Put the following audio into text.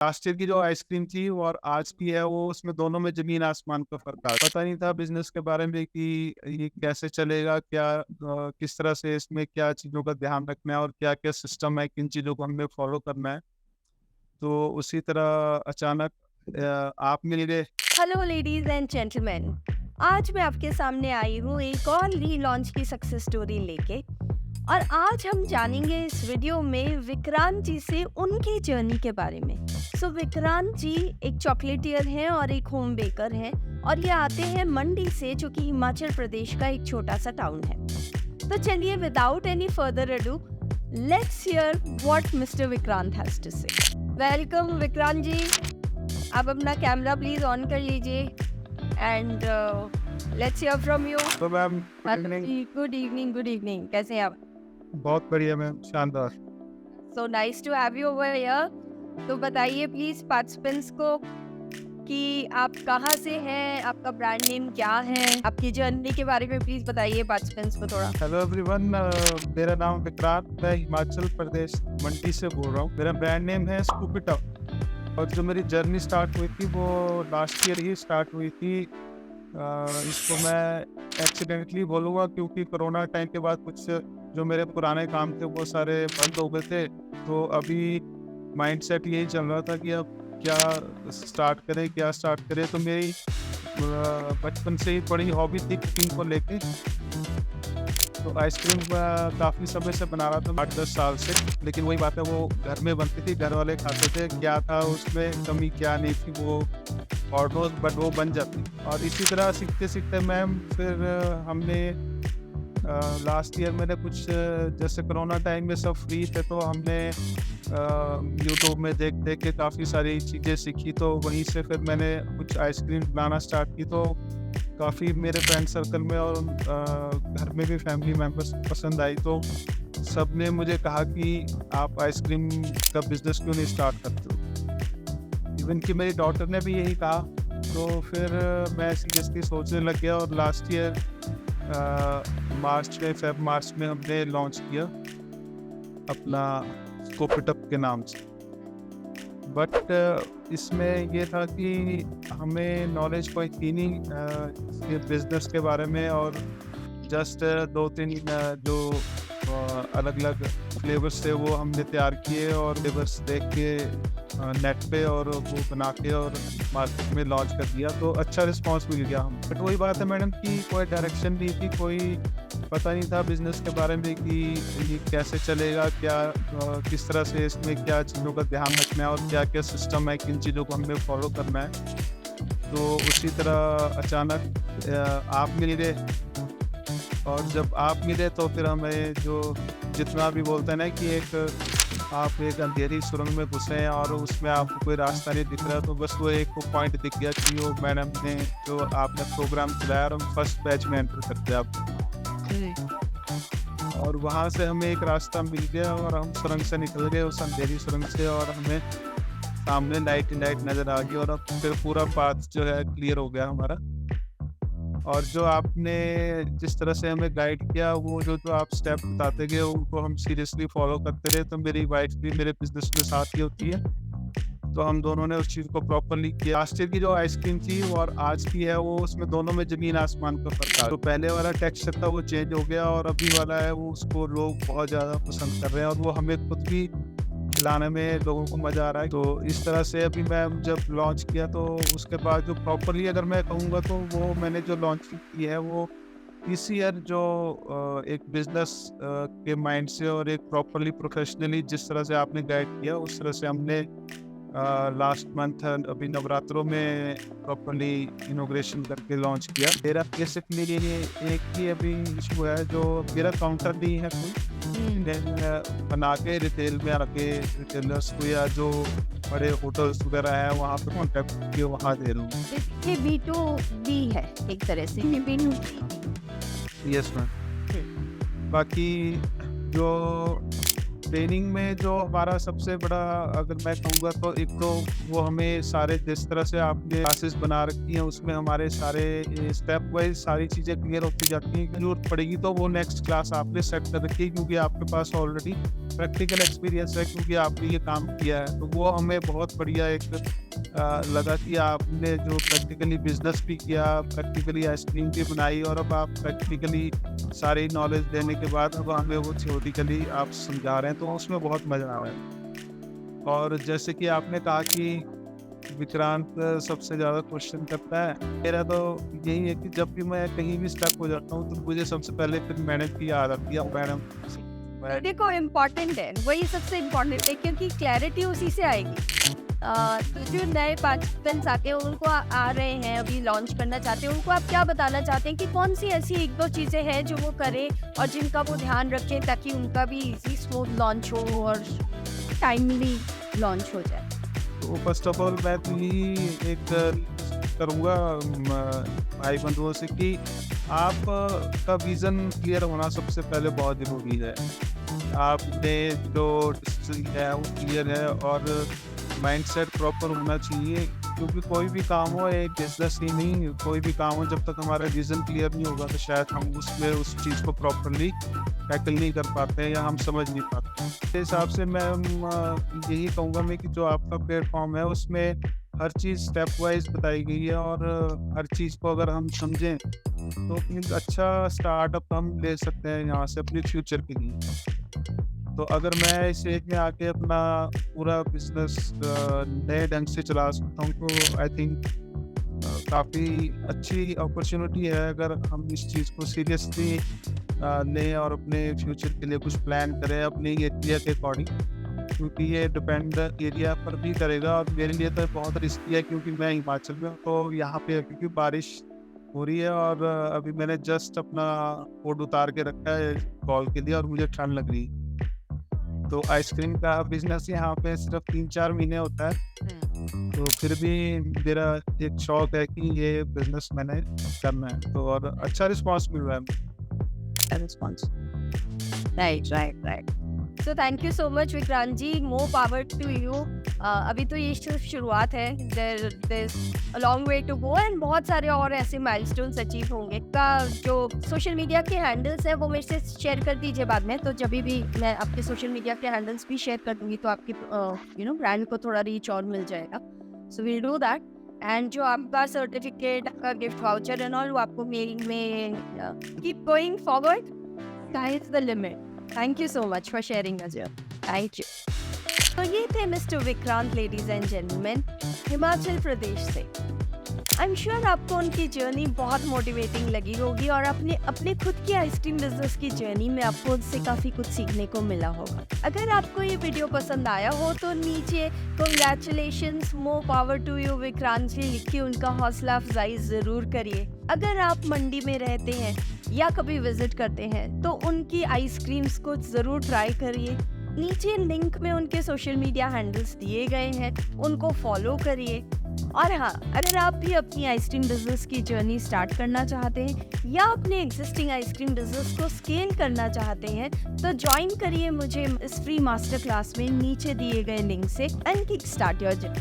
Last year की जो ice cream थी वो और आज की है, वो उसमें दोनों में ज़मीन आसमान का फ़र्क आ पता नहीं था बिज़नेस के बारे में कि ये कैसे चलेगा, किस तरह से इसमें क्या चीज़ों का ध्यान रखना है और क्या-क्या सिस्टम है, किन चीज़ों को हमें फ़ॉलो करना है। तो उसी तरह अचानक आप मिल गए। Hello ladies and gentleman. आज मैं आपके सामने आई हूँ एक और रीलॉन्च की सक्सेस स्टोरी लेके। और आज हम जानेंगे इस वीडियो में विक्रांत जी से उनकी जर्नी के बारे में। विक्रांत जी एक चॉकलेटियर हैं और एक होम बेकर हैं और ये आते हैं मंडी से, जो कि हिमाचल प्रदेश का एक छोटा सा टाउन है। तो चलिए without any further ado, let's hear what mister Vikrant has to say. Welcome Vikrant ji, आप अपना कैमरा प्लीज ऑन कर लीजिए and let's hear from you. तो ma'am good evening. Good evening, good evening, कैसे हैं आप? बहुत बढ़िया मैम, शानदार। So nice to have you over here. तो बताइए प्लीज पार्टिसिपेंट्स को कि आप कहाँ से हैं, आपका ब्रांड नेम क्या है, आपकी जर्नी के बारे में प्लीज बताइए पार्टिसिपेंट्स को थोड़ा। हेलो एवरीवन, मेरा नाम विक्रांत, मैं हिमाचल प्रदेश मंडी से बोल रहा हूँ। मेरा ब्रांड नेम है स्कूप इट अप। और जो मेरी जर्नी स्टार्ट हुई थी वो लास्ट ईयर ही स्टार्ट हुई थी। इसको मैं एक्सीडेंटली बोलूँगा क्योंकि कोरोना टाइम के बाद कुछ जो मेरे पुराने काम थे वो सारे बंद हो गए थे। तो अभी माइंडसेट यही चल रहा था कि अब क्या स्टार्ट करें। तो मेरी बचपन से ही बड़ी हॉबी थी कुकिंग को लेके। तो आइसक्रीम काफ़ी समय से बना रहा था, 8-10 साल से। लेकिन वही बात है, वो घर में बनती थी, घर वाले खाते थे, क्या था उसमें कमी क्या नहीं थी वो ऑलमोस्ट, बट वो बन जाती। और इसी तरह सीखते-सीखते मैम फिर हमने लास्ट ईयर मैंने कुछ जैसे कोरोना टाइम में सब फ्री थे तो हमने यूट्यूब में देख के काफ़ी सारी चीज़ें सीखी। तो वहीं से फिर मैंने कुछ आइसक्रीम बनाना स्टार्ट की। तो काफ़ी मेरे फ्रेंड सर्कल में और घर में भी फैमिली मेम्बर्स पसंद आई। तो सब ने मुझे कहा कि आप आइसक्रीम का बिज़नेस क्यों नहीं स्टार्ट करते हो। इवन कि मेरी डॉटर ने भी यही कहा। तो फिर मैं सीरियसली सोचने लग गया और लास्ट ईयर मार्च में हमने लॉन्च किया अपना स्कूप इट अप के नाम से। बट इसमें ये था कि हमें नॉलेज कोई थी नहीं इसके बिजनेस के बारे में। और जस्ट 2-3 जो अलग-अलग फ्लेवर्स थे वो हमने तैयार किए और फ्लेवर्स देख के नेट पे और वो बना के और मार्केट में लॉन्च कर दिया। तो अच्छा रिस्पांस मिल गया हम। बट वही बात है मैडम कि कोई डायरेक्शन नहीं थी, कोई पता नहीं था बिज़नेस के बारे में कि ये कैसे चलेगा, किस तरह से इसमें क्या चीज़ों का ध्यान रखना है और क्या-क्या सिस्टम है, किन चीज़ों को हमें फॉलो करना है। तो उसी तरह अचानक आप मिल गए। और जब आप मिले तो फिर हमें जितना भी बोलते हैं ना कि आप एक अंधेरी सुरंग में घुसे हैं और उसमें आपको कोई रास्ता नहीं दिख रहा, तो बस वो एक पॉइंट दिख गया कि वो मैडम ने जो आपने प्रोग्राम चलाया और हम फर्स्ट बैच में एंटर करते आप। और वहाँ से हमें एक रास्ता मिल गया और हम सुरंग से निकल गए, उस अंधेरी सुरंग से, और हमें सामने लाइट नज़र आ गई और अब फिर पूरा पाथ जो है क्लियर हो गया हमारा। और जो आपने जिस तरह से हमें गाइड किया, वो जो आप स्टेप बताते गए उनको हम सीरियसली फॉलो करते रहे। तो मेरी वाइफ भी मेरे बिजनेस में साथ ही होती है, तो हम दोनों ने उस चीज़ को प्रॉपर्ली किया। लास्ट ईयर की जो आइसक्रीम थी वो और आज की है, वो उसमें दोनों में ज़मीन आसमान का फ़र्क है। तो पहले वाला टेक्सचर था वो चेंज हो गया और अभी वाला है वो उसको लोग बहुत ज़्यादा पसंद कर रहे हैं और वो हमें खुद भी खिलाने में लोगों को मज़ा आ रहा है। तो इस तरह से अभी मैं जब लॉन्च किया तो उसके बाद जो प्रॉपर्ली अगर मैं कहूँगा तो वो मैंने जो लॉन्चिंग की है वो इस ईयर जो एक बिज़नेस के माइंड से और एक प्रॉपर्ली प्रोफेशनली जिस तरह से आपने गाइड किया उस तरह से हमने लास्ट मंथ अभी नवरात्रों में प्रॉपर्ली इनॉग्रेशन करके लॉन्च किया। मेरा बेसिकली ये एक ही अभी इशू है, जो मेरा काउंटर नहीं है कोई, देन बना के रिटेल में आके रिटेलर्स को या जो बड़े होटल्स वगैरह है वहाँ पे कॉन्टेक्ट करके वहाँ दे रहा हूँ। ये B2B है एक तरह से, ये B2B। Yes ma'am. बाकी जो ट्रेनिंग में जो हमारा सबसे बड़ा, अगर मैं कहूँगा तो एक तो वो हमें सारे जिस तरह से आपने क्लासेस बना रखी हैं उसमें हमारे सारे स्टेप वाइज सारी चीज़ें क्लियर होती जाती हैं। जरूरत पड़ेगी तो वो नेक्स्ट क्लास आपने सेट कर रखी है क्योंकि आपके पास ऑलरेडी प्रैक्टिकल एक्सपीरियंस है, क्योंकि आपने ये काम किया है। तो वो हमें बहुत बढ़िया एक लगा कि आपने जो प्रैक्टिकली बिजनेस भी किया, प्रैक्टिकली आइसक्रीम भी बनाई, और अब आप प्रैक्टिकली सारी नॉलेज देने के बाद अब हमें वो थ्योरेटिकली आप समझा रहे हैं, तो उसमें बहुत मज़ा आ रहा है। और जैसे कि आपने कहा कि विक्रांत सबसे ज़्यादा क्वेश्चन करता है, मेरा तो यही है कि जब भी मैं कहीं भी स्टक हो जाता हूँ तो मुझे सबसे पहले फिर मैडम की याद आती है। मैडम देखो इम्पोर्टेंट है, वही सबसे इम्पोर्टेंट है क्योंकि क्लैरिटी उसी से आएगी। तो जो नए पार्टिसिपेंट्स आते हैं उनको आ रहे हैं, अभी लॉन्च करना चाहते हैं, उनको आप क्या बताना चाहते हैं कि कौन सी ऐसी एक दो चीज़ें हैं जो वो करें और जिनका वो ध्यान रखें ताकि उनका भी इजी स्मूथ लॉन्च हो और टाइमली लॉन्च हो जाए? तो फर्स्ट ऑफ ऑल मैं तो यही एक करूँगा भाई बंधुओं से कि आप का विज़न क्लियर होना सबसे पहले बहुत ज़रूरी है। आपने जो डिसीजन है वो क्लियर है और माइंडसेट प्रॉपर होना चाहिए, क्योंकि कोई भी काम हो, एक बिजनेस ही नहीं, कोई भी काम हो, जब तक हमारा विज़न क्लियर नहीं होगा तो शायद हम उसमें उस चीज़ को प्रॉपरली टैकल नहीं कर पाते हैं या हम समझ नहीं पाते। मेरे हिसाब से मैं यही कहूँगा मैं कि जो आपका प्लेटफॉर्म है उसमें हर चीज़ स्टेप वाइज बताई गई है, और हर चीज़ को अगर हम समझें तो एक अच्छा स्टार्टअप हम ले सकते हैं यहाँ से अपने फ्यूचर के लिए। तो अगर मैं इस एज में आके अपना पूरा बिजनेस नए ढंग से चला सकता हूँ तो आई थिंक काफ़ी अच्छी अपॉर्चुनिटी है अगर हम इस चीज़ को सीरियसली लें और अपने फ्यूचर के लिए कुछ प्लान करें अपने एरिया के अकॉर्डिंग, क्योंकि ये डिपेंड एरिया पर भी करेगा। और मेरे लिए तो बहुत रिस्की है क्योंकि मैं हिमाचल में हूँ, तो यहाँ पे क्योंकि बारिश हो रही है और अभी मैंने जस्ट अपना कोट उतार के रखा है कॉल के लिए और मुझे ठंड लग रही है। तो आइसक्रीम का बिजनेस यहाँ पे सिर्फ 3-4 महीने होता है, तो फिर भी मेरा एक शौक है कि ये बिजनेस मैंने करना है, तो और अच्छा रिस्पॉन्स मिल रहा है। Response right. So thank you so much Vikrant ji, more power to you. अभी तो ये सिर्फ शुरुआत है, there is a long way to go and बहुत सारे और ऐसे माइलस्टोन्स अचीव होंगे। का जो सोशल मीडिया के हैंडल्स हैं वो मेरे से शेयर कर दीजिए बाद में, तो जब भी मैं आपके सोशल मीडिया के हैंडल्स भी शेयर कर दूंगी तो आपकी ब्रांड को थोड़ा रीच और मिल जाएगा। So will do that. And जो आपका सर्टिफिकेट, आपका गिफ्ट वाउचर एंड ऑल वो आपको मेल में keep going forward, sky is the limit. Thank you so much for sharing us your, thank you. तो ये थे mister Vikrant, ladies and gentleman, Himachal Pradesh से। आई एम श्योर आपको उनकी जर्नी बहुत मोटिवेटिंग लगी होगी और अपने खुद की आइसक्रीम बिजनेस की जर्नी में आपको उनसे काफ़ी कुछ सीखने को मिला होगा। अगर आपको ये वीडियो पसंद आया हो तो नीचे congratulations, more power to you Vikrant ji लिख के उनका हौसला अफजाई ज़रूर करिए। अगर आप मंडी में रहते हैं या कभी विजिट करते हैं तो उनकी आइसक्रीम्स को ज़रूर ट्राई करिए। नीचे लिंक में उनके सोशल मीडिया हैंडल्स दिए गए हैं, उनको फॉलो करिए। और हाँ, अगर आप भी अपनी आइसक्रीम बिजनेस की जर्नी स्टार्ट करना चाहते हैं या अपने एग्जिस्टिंग आइसक्रीम बिजनेस को स्केल करना चाहते हैं तो ज्वाइन करिए मुझे इस फ्री मास्टर क्लास में नीचे दिए गए लिंक से and kick start your journey.